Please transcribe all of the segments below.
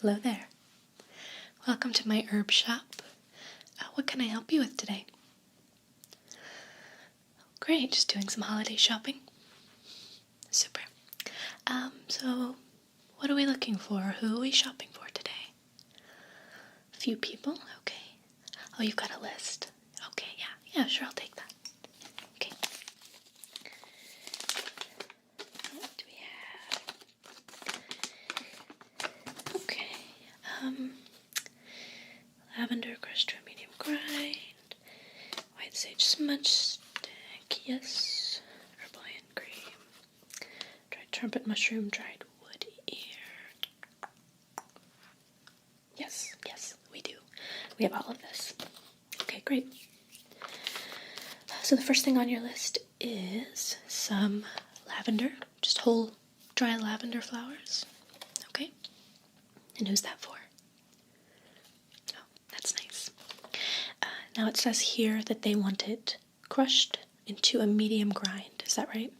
Hello there. Welcome to my herb shop. What can I help you with today? Great, just doing some holiday shopping. Super. So what are we looking for? Who are we shopping for today? A few people? Okay. Oh, you've got a list. Okay, yeah, sure, I'll take that. Okay. What do we have? Okay. Lavender crushed to a medium grind. White sage smudge stick, yes. Herbal hand cream. Dried trumpet mushroom, dried wood ear. Yes, we do. We have all of this. Okay, great. So the first thing on your list is some lavender, just whole dry lavender flowers. Okay? And who's that for? Oh, that's nice. Now it says here that they want it crushed into a medium grind. Is that right?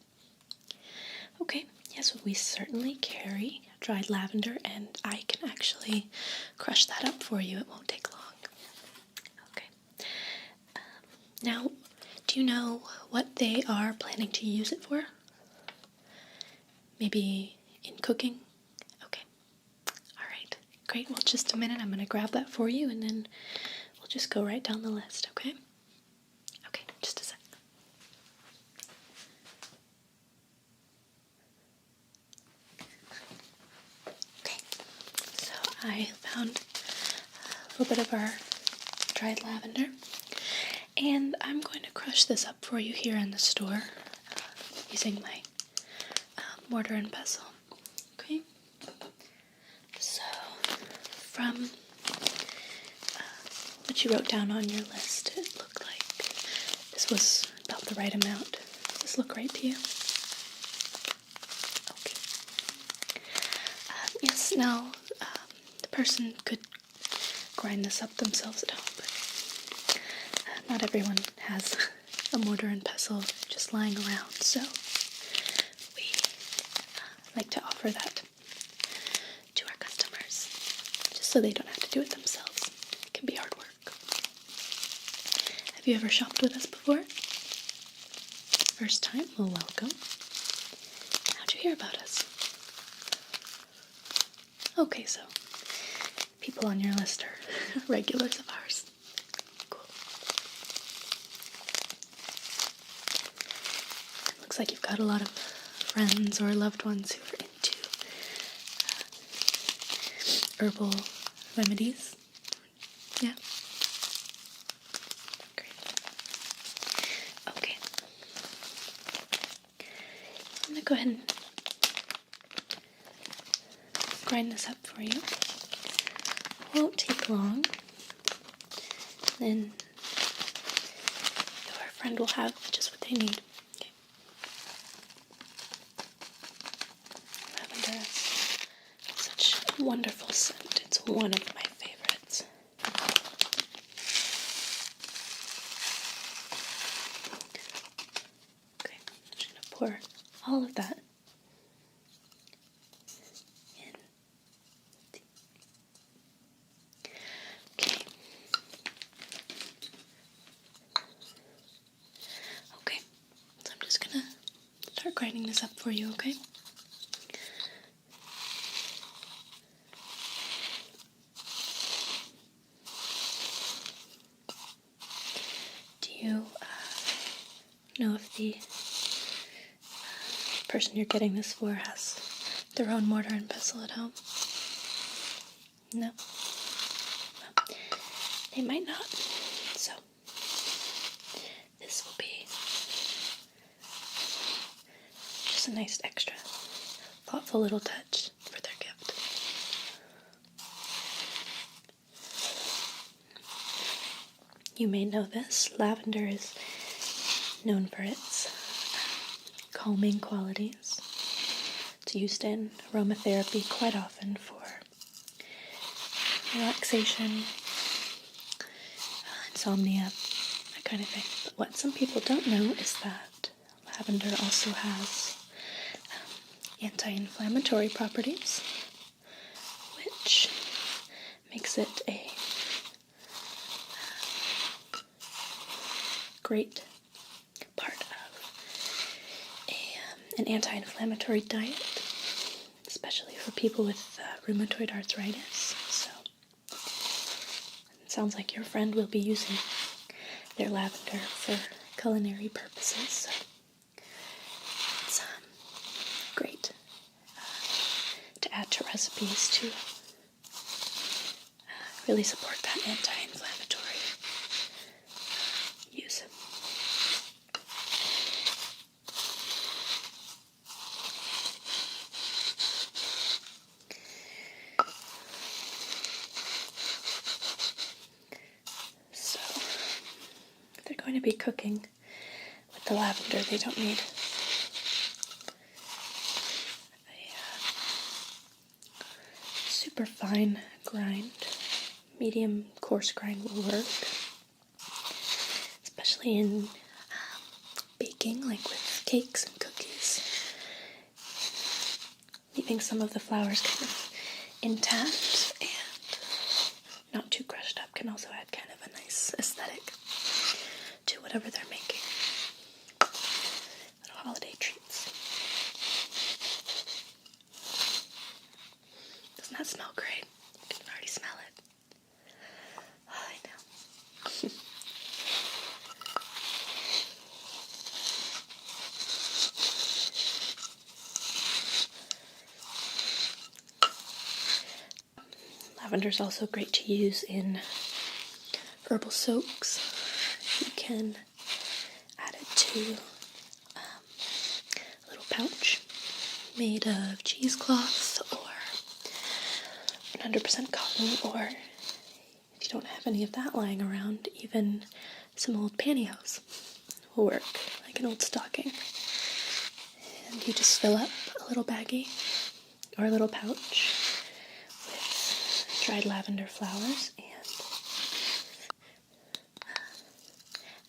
Okay. Yes, we certainly carry dried lavender, and I can actually crush that up for you. It won't take long. Okay. Now, do you know what they are planning to use it for? Maybe in cooking? Okay. All right. Great. Well, just a minute. I'm going to grab that for you, and then we'll just go right down the list, okay? Okay, just a sec. Okay, so I found a little bit of our dried lavender, and I'm going to crush this up for you here in the store using my mortar and pestle. Okay, so from what you wrote down on your list, it looked like this was about the right amount. Does this look right to you? Okay. Yes, now the person could grind this up themselves at home, but not everyone has a mortar and pestle just lying around, so we like to offer that to our customers, just so they don't have to do it themselves. It can be hard work. Have you ever shopped with us before? First time? Well, welcome. How'd you hear about us? Okay, so people on your list are regulars of ours. Cool. It looks like you've got a lot of friends or loved ones who are into herbal remedies. Yeah? Great. Okay. I'm going to go ahead and grind this up for you. Won't take long. Then your friend will have just what they need. Okay. Lavender has such a wonderful scent. It's one of my favorites. Okay, I'm just going to pour all of that in. Okay. Okay, so I'm just going to start grinding this up for you, okay? Do you know if the person you're getting this for has their own mortar and pestle at home? No? Well, they might not, so this will be just a nice extra thoughtful little touch for their gift. You may know this, lavender is known for its calming qualities. It's used in aromatherapy quite often for relaxation, insomnia, that kind of thing. But what some people don't know is that lavender also has anti-inflammatory properties, which makes it a great part of an anti-inflammatory diet, especially for people with rheumatoid arthritis. So it sounds like your friend will be using their lavender for culinary purposes. So it's great to add to recipes to really support that anti-inflammatory use. So, if they're going to be cooking with the lavender, they don't need a super fine grind. Medium coarse grind will work, especially in baking, like with cakes and cookies. Leaving some of the flours kind of intact and not too crushed up can also add kind of a nice aesthetic to whatever they're making. Little holiday treats. Doesn't that smell great? You can already smell it. Oh, I know. Lavender is also great to use in herbal soaks. You can add it to a little pouch made of cheesecloth or 100% cotton, or if you don't have any of that lying around, even some old pantyhose will work, like an old stocking. And you just fill up a little baggie or a little pouch with dried lavender flowers and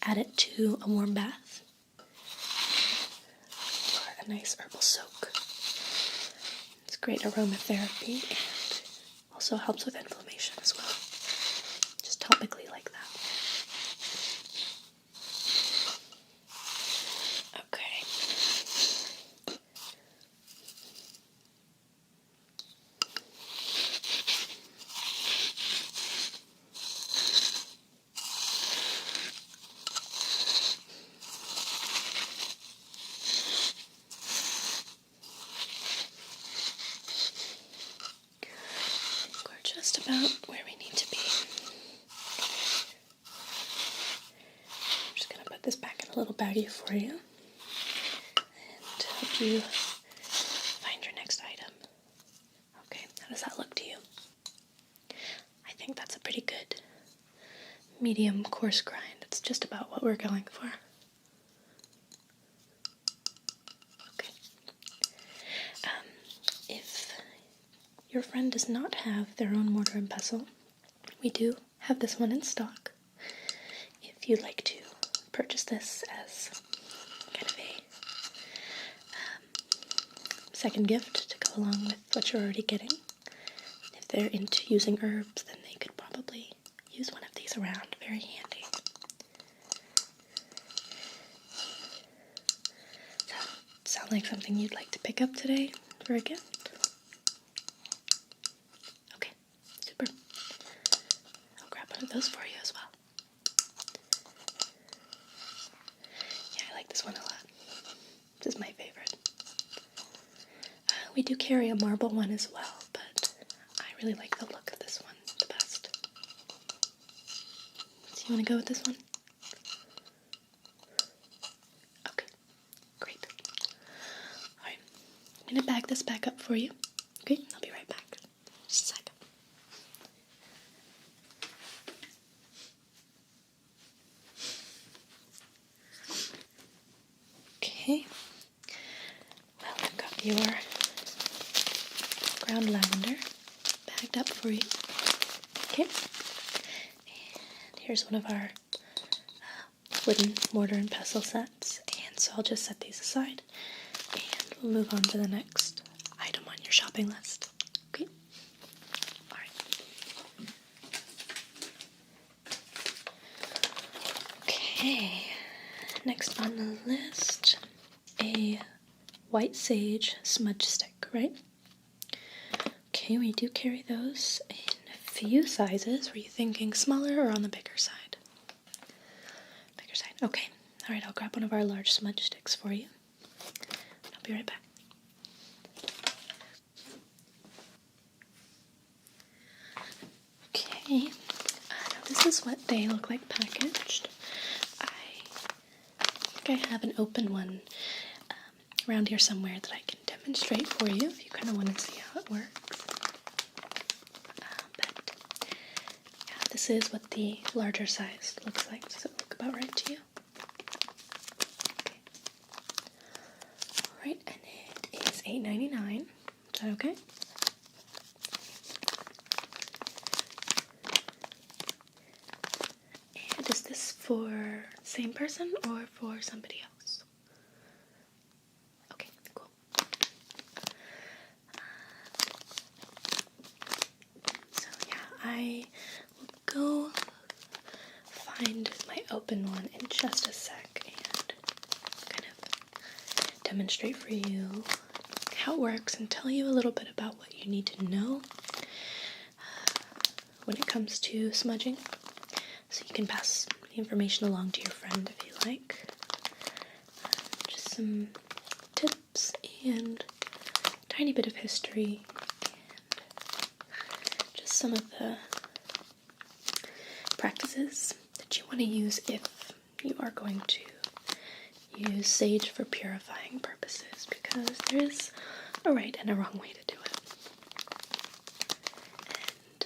add it to a warm bath or a nice herbal soak. It's great aromatherapy and also helps with inflammation as well, just topically like that. Okay. Just about where we need to be. I'm just going to put this back in a little baggie for you and help you find your next item. Okay, how does that look to you? I think that's a pretty good medium coarse grind. It's just about what we're going for. Okay. If your friend does not have their own mortar and pestle, we do have this one in stock. If you'd like to purchase this as kind of a second gift to go along with what you're already getting, if they're into using herbs, then they could probably use one of these around. Very handy. Does that sound like something you'd like to pick up today for a gift? Super. I'll grab one of those for you as well. Yeah, I like this one a lot. This is my favorite. We do carry a marble one as well, but I really like the look of this one the best. So you want to go with this one? Okay, great. Alright, I'm going to bag this back up for you. Okay, I'll be right back. Just a second. Okay, well, I've got your ground lavender bagged up for you. Okay, and here's one of our wooden mortar and pestle sets, and so I'll just set these aside and we'll move on to the next item on your shopping list. Okay, alright. Okay, next on the list, a white sage smudge stick, right? Okay, we do carry those in a few sizes. Were you thinking smaller or on the bigger side? Bigger side, okay. Alright, I'll grab one of our large smudge sticks for you. I'll be right back. Okay, now this is what they look like packaged. I think I have an open one around here somewhere that I can demonstrate for you if you kind of want to see how it works. But yeah, this is what the larger size looks like. Does it look about right to you? Okay. Alright, and it is $8.99. Is that okay? And is this for the same person or for somebody else? Okay, cool. So yeah, I will go find my open one in just a sec and kind of demonstrate for you how it works and tell you a little bit about what you need to know when it comes to smudging, so you can pass the information along to your friend if you like. Just some tips and a tiny bit of history and just some of the practices that you want to use if you are going to use sage for purifying purposes, because there is a right and a wrong way to do it. And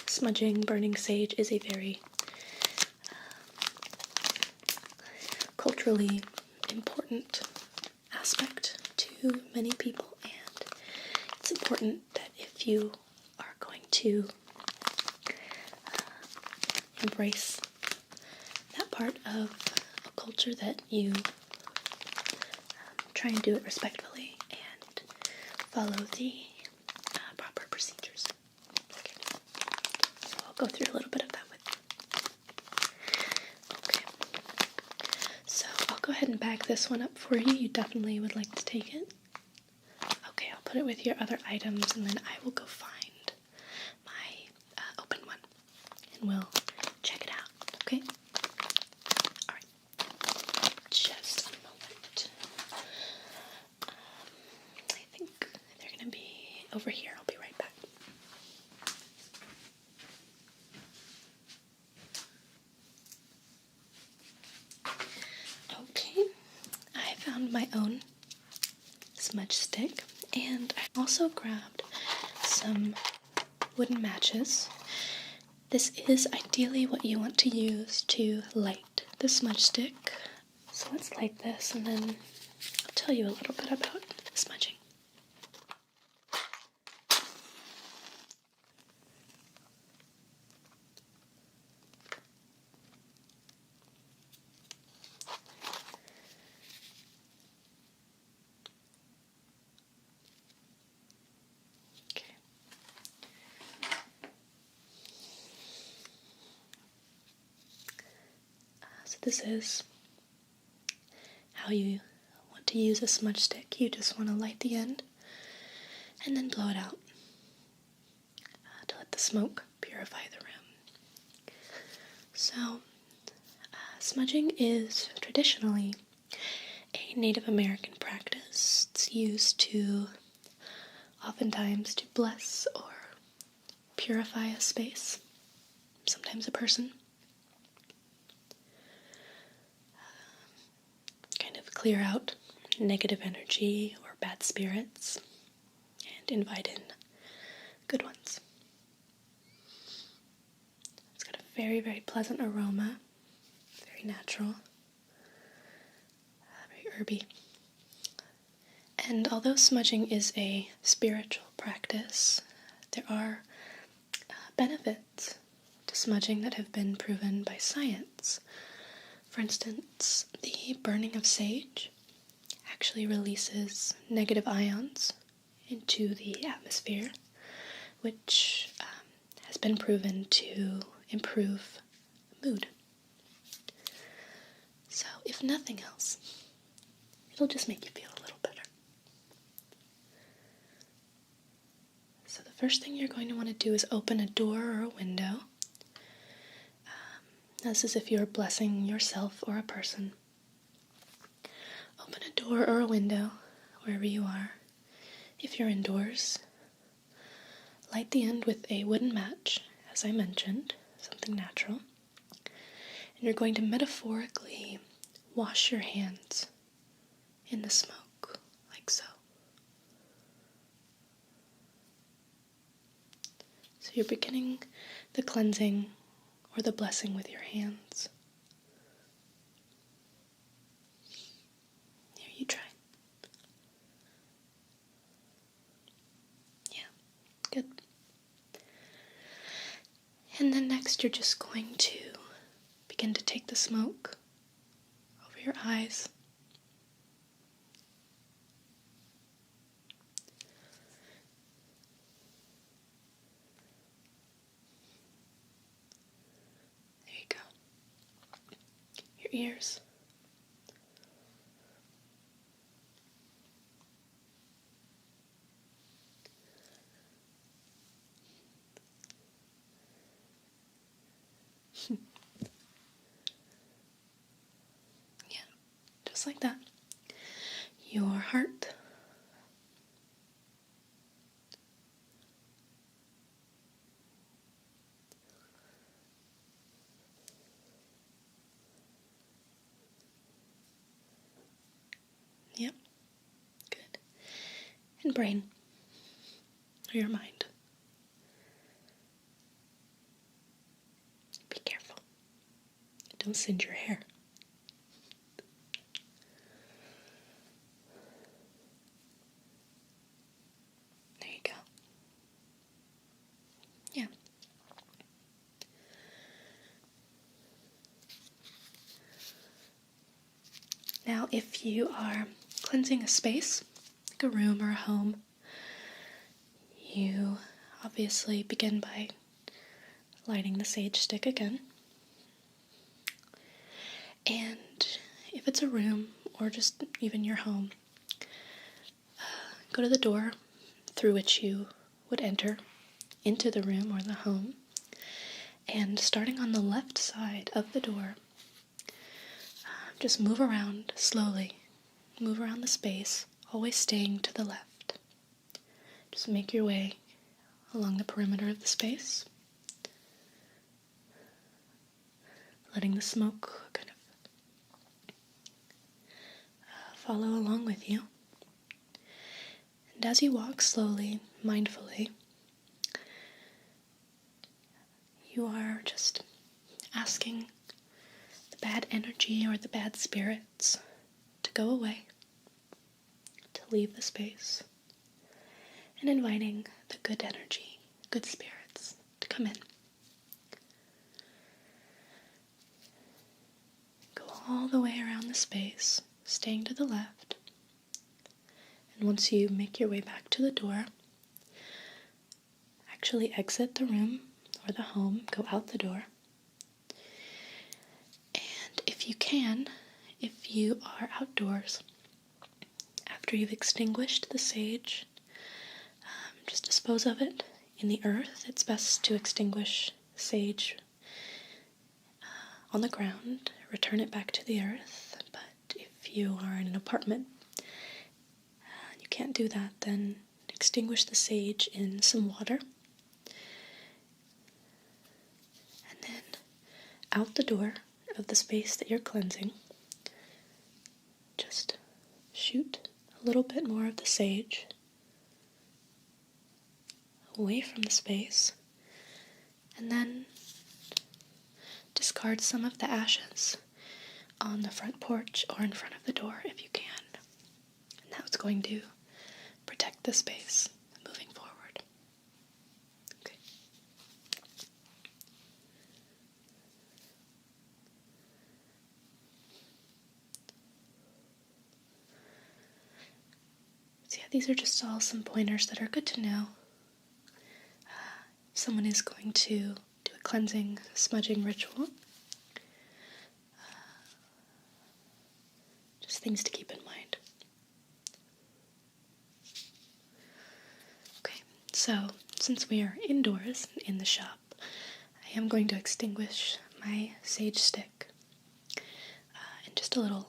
smudging, burning sage is a very culturally important aspect to many people, and it's important that if you are going to embrace that part of a culture that you try and do it respectfully and follow the proper procedures. Okay. So I'll go through a little bit of that with you. Okay. So I'll go ahead and bag this one up for you. You definitely would like to take it. Okay, I'll put it with your other items and then I will go find my open one and we'll check it out. Okay? Alright. Just a moment. I think they're going to be over here. I'll be right back. Okay, I found my own smudge stick, and I also grabbed some wooden matches. This is ideally what you want to use to light the smudge stick. So let's light this and then I'll tell you a little bit about smudging. Okay. So this is how you want to use a smudge stick. You just want to light the end and then blow it out to let the smoke purify the room. So smudging is traditionally a Native American practice. It's used to oftentimes to bless or purify a space, sometimes a person. Kind of clear out negative energy or bad spirits and invite in good ones. It's got a very, very pleasant aroma, very natural, very herby. And although smudging is a spiritual practice, there are benefits to smudging that have been proven by science. For instance, the burning of sage actually releases negative ions into the atmosphere, which has been proven to improve mood So, if nothing else, it'll just make you feel a little better. So the first thing you're going to want to do is open a door or a window. This is if you're blessing yourself or a person. Open a door or a window, wherever you are. If you're indoors, light the end with a wooden match, as I mentioned, something natural. And you're going to metaphorically wash your hands in the smoke, like so. So you're beginning the cleansing or the blessing with your hands. Here, you try. Yeah, good. And then next you're just going to begin to take the smoke over your eyes. There you go. Your ears. Yeah, just like that. Your heart. Yep, good. And brain, or your mind. Be careful. Don't singe your hair. There you go. Yeah. Now, if you are cleansing a space, like a room or a home, you obviously begin by lighting the sage stick again. And if it's a room or just even your home, go to the door through which you would enter into the room or the home. And starting on the left side of the door, just move around slowly. Move around the space, always staying to the left. Just make your way along the perimeter of the space, letting the smoke kind of follow along with you. And as you walk slowly, mindfully, you are just asking the bad energy or the bad spirits to go away, to leave the space, and inviting the good energy, good spirits to come in. Go all the way around the space, staying to the left, and once you make your way back to the door, actually exit the room or the home, go out the door. And if you can, if you are outdoors, after you've extinguished the sage, just dispose of it in the earth. It's best to extinguish sage on the ground, return it back to the earth. But if you are in an apartment and you can't do that, then extinguish the sage in some water. And then out the door of the space that you're cleansing, just shoot a little bit more of the sage away from the space, and then discard some of the ashes on the front porch or in front of the door if you can. And that's going to protect the space moving forward. Okay. So yeah, these are just all some pointers that are good to know. If someone is going to do a cleansing, smudging ritual, things to keep in mind. Okay, so since we are indoors in the shop, I am going to extinguish my sage stick in just a little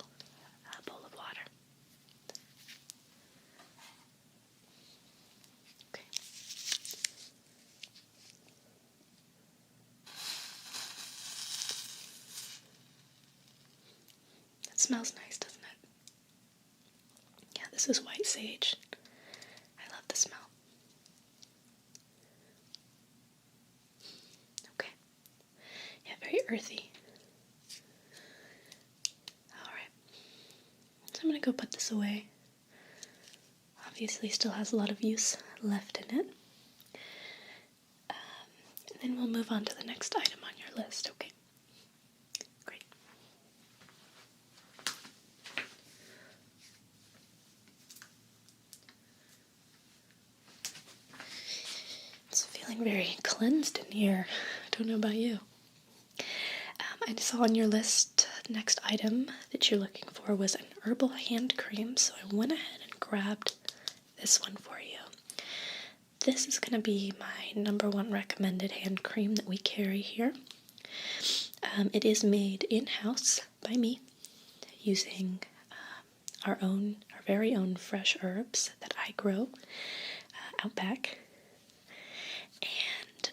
bowl of water. Okay. That smells nice, doesn't it? Yeah, this is white sage. I love the smell. Okay. Yeah, very earthy. Alright. So I'm going to go put this away. Obviously still has a lot of use left in it. And then we'll move on to the next item on your list, okay? Great. It's feeling very cleansed in here. I don't know about you. I saw on your list the next item that you're looking for was an herbal hand cream, so I went ahead and grabbed this one for you. This is going to be my #1 recommended hand cream that we carry here. It is made in-house by me using our very own fresh herbs that I grow out back. And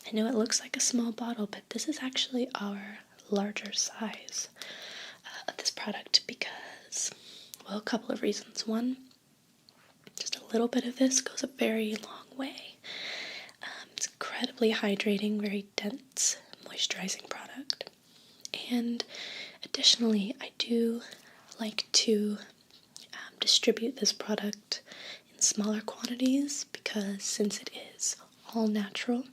I know it looks like a small bottle, but this is actually our larger size of this product because, well, a couple of reasons. One, just a little bit of this goes a very long way. It's incredibly hydrating, very dense, moisturizing product. And additionally, I do like to distribute this product in smaller quantities because since it is all natural,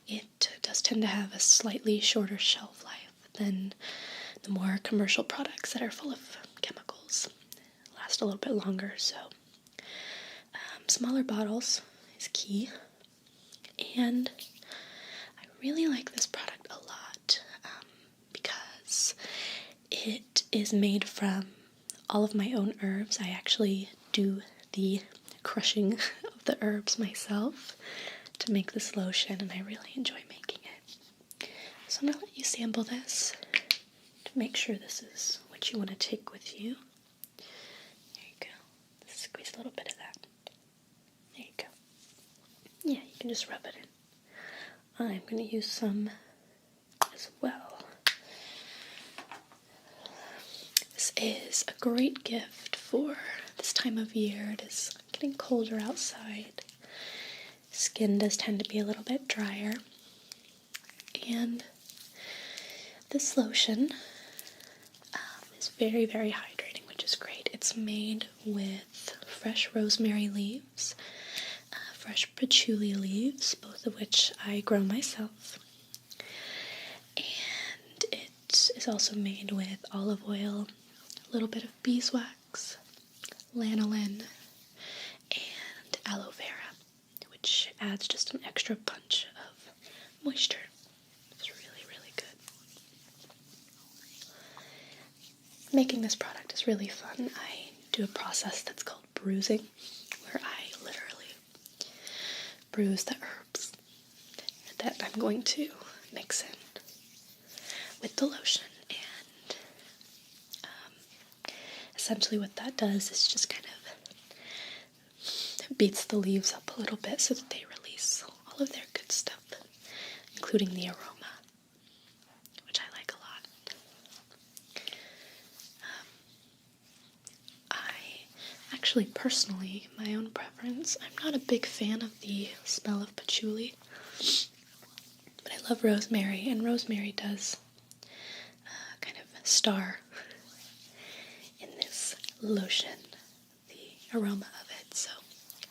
it does tend to have a slightly shorter shelf life than the more commercial products that are full of chemicals. Last a little bit longer, so smaller bottles is key. And I really like this product a lot because it is made from all of my own herbs. I actually do the crushing of the herbs myself to make this lotion, and I really enjoy making it. So I'm going to let you sample this to make sure this is what you want to take with you. There you go. Squeeze a little bit of that. There you go. Yeah, you can just rub it in. I'm going to use some as well. This is a great gift for this time of year. It is getting colder outside. Skin does tend to be a little bit drier. And this lotion is very, very hydrating, which is great. It's made with fresh rosemary leaves, fresh patchouli leaves, both of which I grow myself. And it is also made with olive oil, a little bit of beeswax, lanolin, and aloe vera, which adds just an extra punch of moisture. It's really, really good. Making this product is really fun. I do a process that's called bruising, where I literally bruise the herbs that I'm going to mix in with the lotion, and essentially what that does is just kind of beats the leaves up a little bit so that they release all of their good stuff, including the aroma, which I like a lot. I actually, personally, my own preference, I'm not a big fan of the smell of patchouli, but I love rosemary, and rosemary does kind of star in this lotion, the aroma of it. So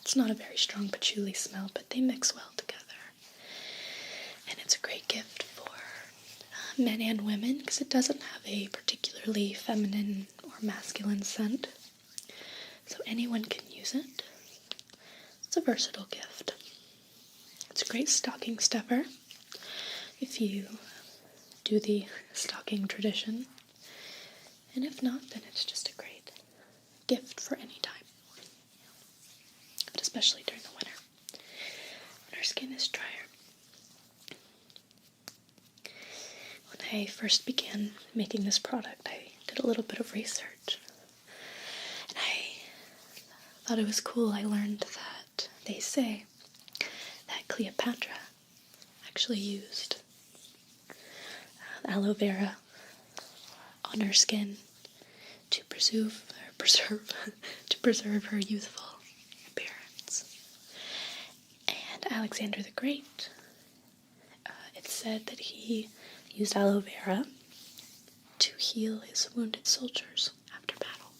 it's not a very strong patchouli smell, but they mix well together. And it's a great gift for men and women because it doesn't have a particularly feminine or masculine scent. So anyone can use it. It's a versatile gift. It's a great stocking stuffer if you do the stocking tradition. And if not, then it's just a great gift for any time, but especially during the winter when our skin is drier. When I first began making this product, I did a little bit of research, and I thought it was cool. I learned that they say that Cleopatra actually used aloe vera on her skin to preserve her youthful appearance. And Alexander the Great, it's said that he used aloe vera to heal his wounded soldiers after battle.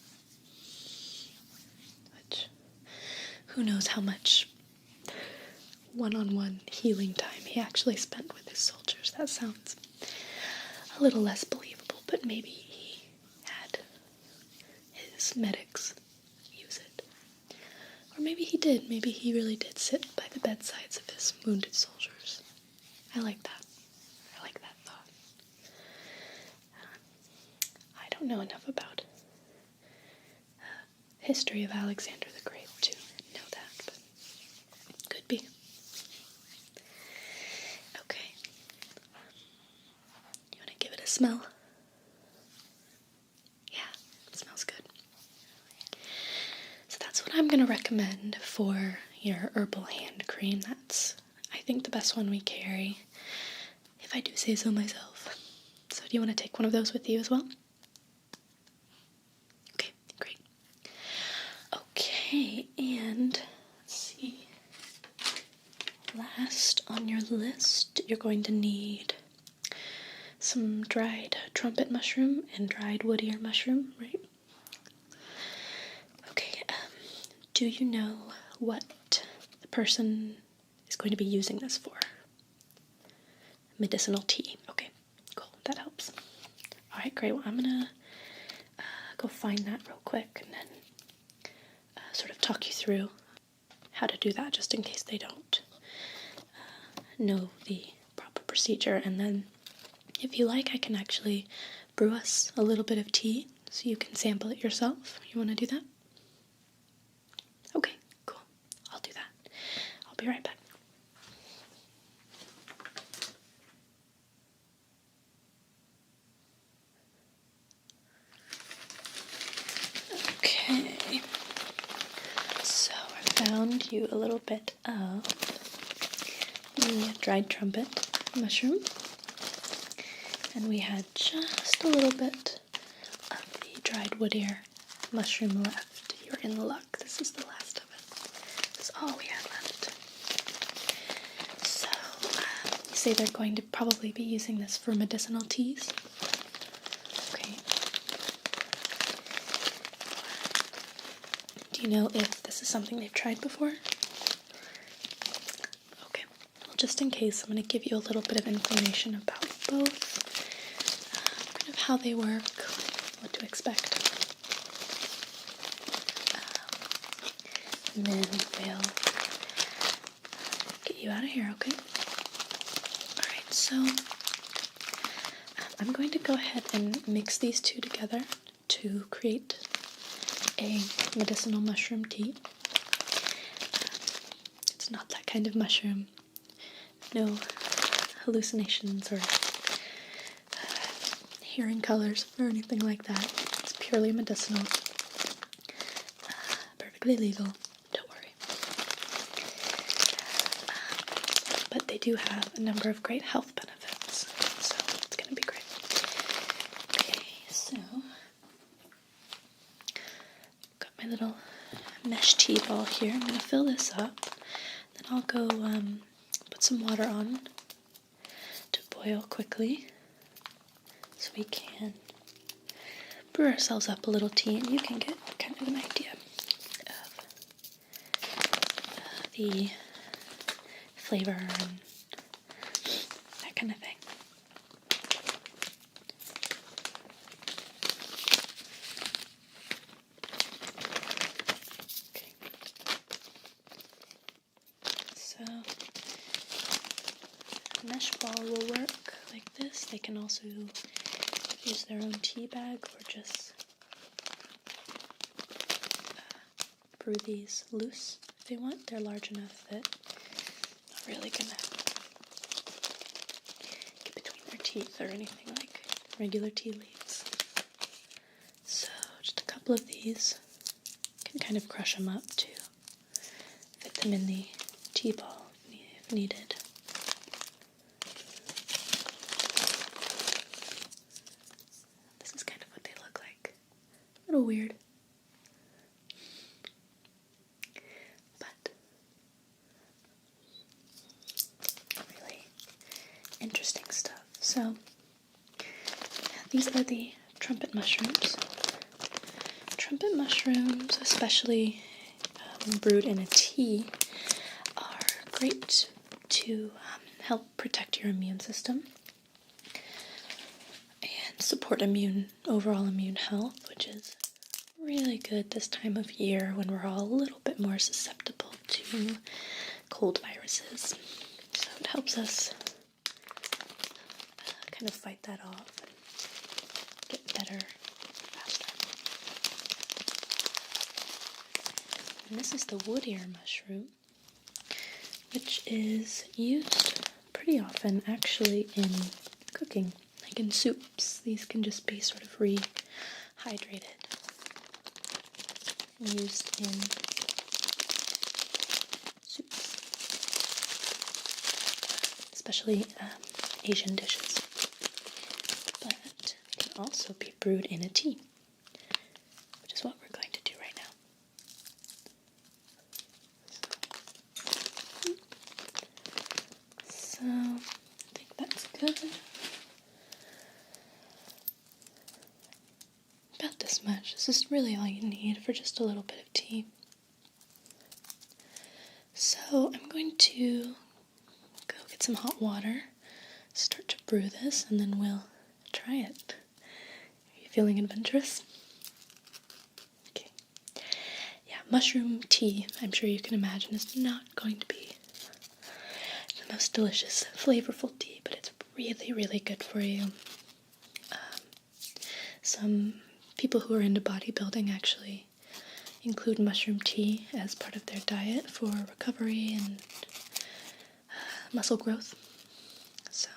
Which, who knows how much one-on-one healing time he actually spent with his soldiers. That sounds a little less believable, but maybe he had his medics use it. Or maybe he did. Maybe he really did sit by the bedsides of his wounded soldiers. I like that. I like that thought. I don't know enough about history of Alexander the Great to know that, but could be. Okay. You want to give it a smell? Yeah, it smells good. So that's what I'm going to recommend for your herbal hand cream. That's, I think, the best one we carry, if I do say so myself. So do you want to take one of those with you as well? Okay, great. Okay, and let's see. Last on your list, you're going to need some dried trumpet mushroom and dried wood ear mushroom, right? Okay, do you know what the person is going to be using this for? Medicinal tea. Okay, cool, that helps. Alright, great. Well, I'm gonna go find that real quick and then sort of talk you through how to do that, just in case they don't know the proper procedure. And then, if you like, I can actually brew us a little bit of tea so you can sample it yourself. You want to do that? Okay, cool. I'll do that. I'll be right back. Okay, so I found you a little bit of the dried trumpet mushroom, and we had just a little bit of the dried wood ear mushroom left. You're in luck. This is the last of it. This is all we had left. So, you say they're going to probably be using this for medicinal teas? Okay. Do you know if this is something they've tried before? Okay. Well, just in case, I'm going to give you a little bit of information about both, kind of how they work, what to expect. And then we'll get you out of here, okay? Alright, so I'm going to go ahead and mix these two together to create a medicinal mushroom tea. It's not that kind of mushroom. No hallucinations or hearing colors or anything like that. It's purely medicinal. Perfectly legal. Don't worry. But they do have a number of great health benefits, so it's going to be great. Okay, so got my little mesh tea ball here. I'm going to fill this up. Then I'll go put some water on to boil quickly so we can brew ourselves up a little tea, and you can get kind of an idea of the flavor and that kind of thing. Okay. So, a mesh ball will work like this. They can also use their own tea bag or just brew these loose if they want. They're large enough that I'm not really gonna get between their teeth or anything like regular tea leaves. So just a couple of these. Can kind of crush them up to fit them in the tea ball if needed. This is kind of what they look like. A little weird. But really interesting stuff. So these are the trumpet mushrooms. Trumpet mushrooms, especially brewed in a tea, are great to help protect your immune system and support overall immune health, which is really good this time of year when we're all a little bit more susceptible to cold viruses. So it helps us kind of fight that off and get better faster. And this is the wood ear mushroom, which is used pretty often actually in cooking, like in soups. These can just be sort of rehydrated and used in soups, especially Asian dishes. But it can also be brewed in a tea, which is what we're going to do right now. So I think that's good. About this much. This is really all you need for just a little bit of tea. So I'm going to go get some hot water, start to brew this, and then we'll try it. Are you feeling adventurous? Okay. Yeah, mushroom tea, I'm sure you can imagine, is not going to be the most delicious, flavorful tea, but it's really, really good for you. Some people who are into bodybuilding actually include mushroom tea as part of their diet for recovery and muscle growth. So,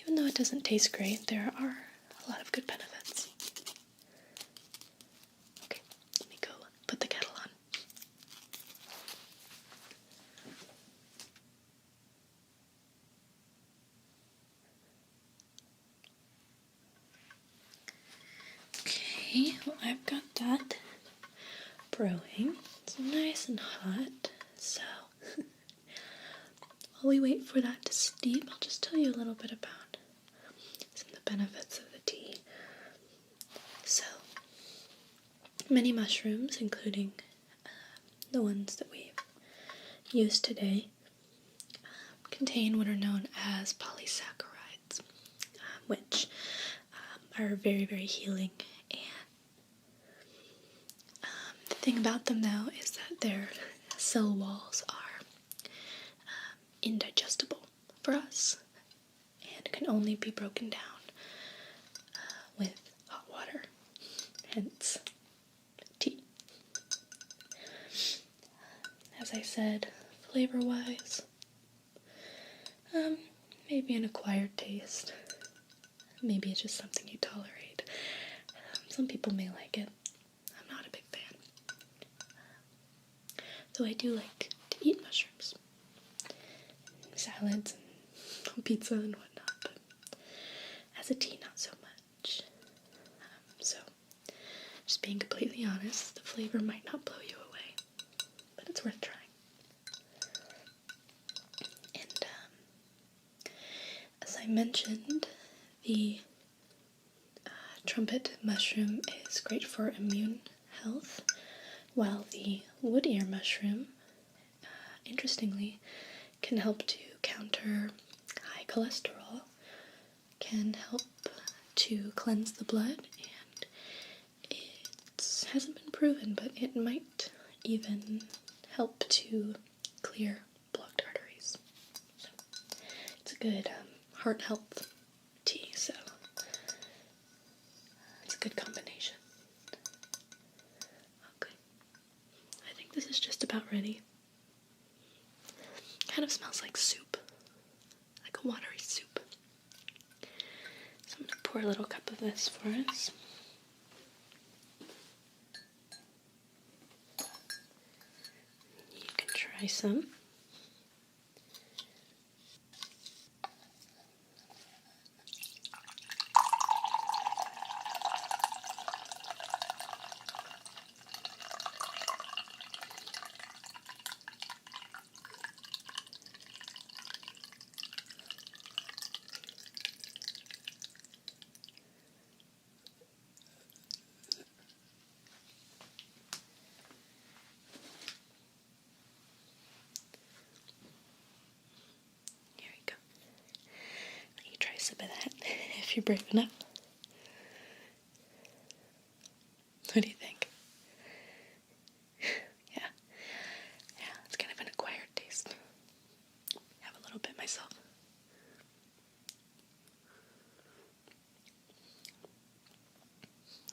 even though it doesn't taste great, there are a lot of good benefits. Okay, let me go put the kettle on. Okay, well, I've got that brewing. It's nice and hot, so while we wait for that to steep, I'll just tell you a little bit about some of the benefits of the tea. So, many mushrooms, including the ones that we've used today, contain what are known as polysaccharides, which are very, very healing. And the thing about them, though, is that their cell walls are indigestible for us and can only be broken down with hot water, hence tea. As I said, flavor-wise, maybe an acquired taste. Maybe it's just something you tolerate. Some people may like it. I'm not a big fan. Though I do like to eat mushrooms. Salads and pizza and whatnot, but as a tea, not so much. So, just being completely honest, the flavor might not blow you away, but it's worth trying. And as I mentioned, the trumpet mushroom is great for immune health, while the wood ear mushroom, interestingly, can help to counter high cholesterol, can help to cleanse the blood, and it hasn't been proven, but it might even help to clear blocked arteries. So it's a good heart health tea, so it's a good combination. Oh, good. already. Kind of smells like soup, like a watery soup. So I'm going to pour a little cup of this for us. You can try some. Try some of that if you're brave enough. What do you think? Yeah, it's kind of an acquired taste. Have a little bit myself.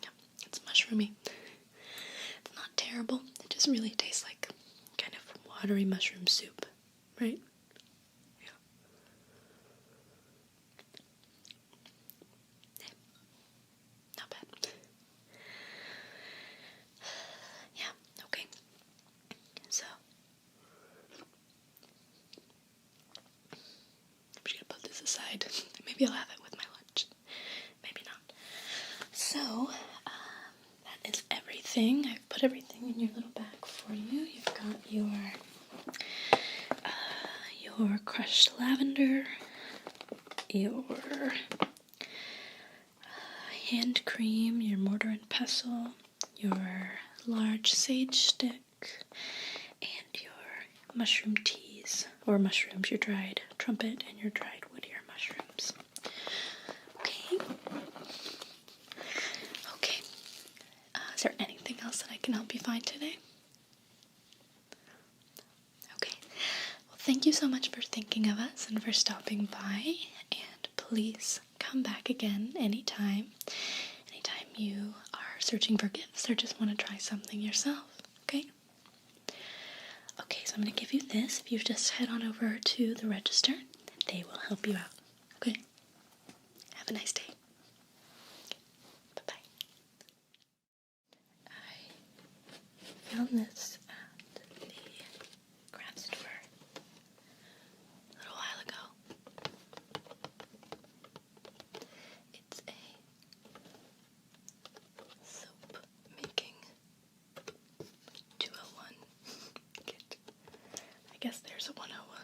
Yeah, it's mushroomy. It's not terrible. It just really tastes like kind of watery mushroom soup, right? Not bad. Yeah, okay. So, I'm just gonna put this aside. Maybe I'll have it with my lunch. Maybe not. So, that is everything. I've put everything in your little bag for you. You've got your crushed lavender, your hand cream, your mortar and pestle, your large sage stick, and your mushroom teas, or mushrooms, your dried trumpet and your dried wood ear mushrooms. Okay. Is there anything else that I can help you find today? Okay. Well, thank you so much for thinking of us and for stopping by, and please come back again anytime you are searching for gifts or just want to try something yourself, okay? Okay, so I'm going to give you this. If you just head on over to the register, they will help you out, okay? Have a nice day. Bye-bye. I found this at the craft store a little while ago. It's a soap making 201 kit. I guess there's a 101.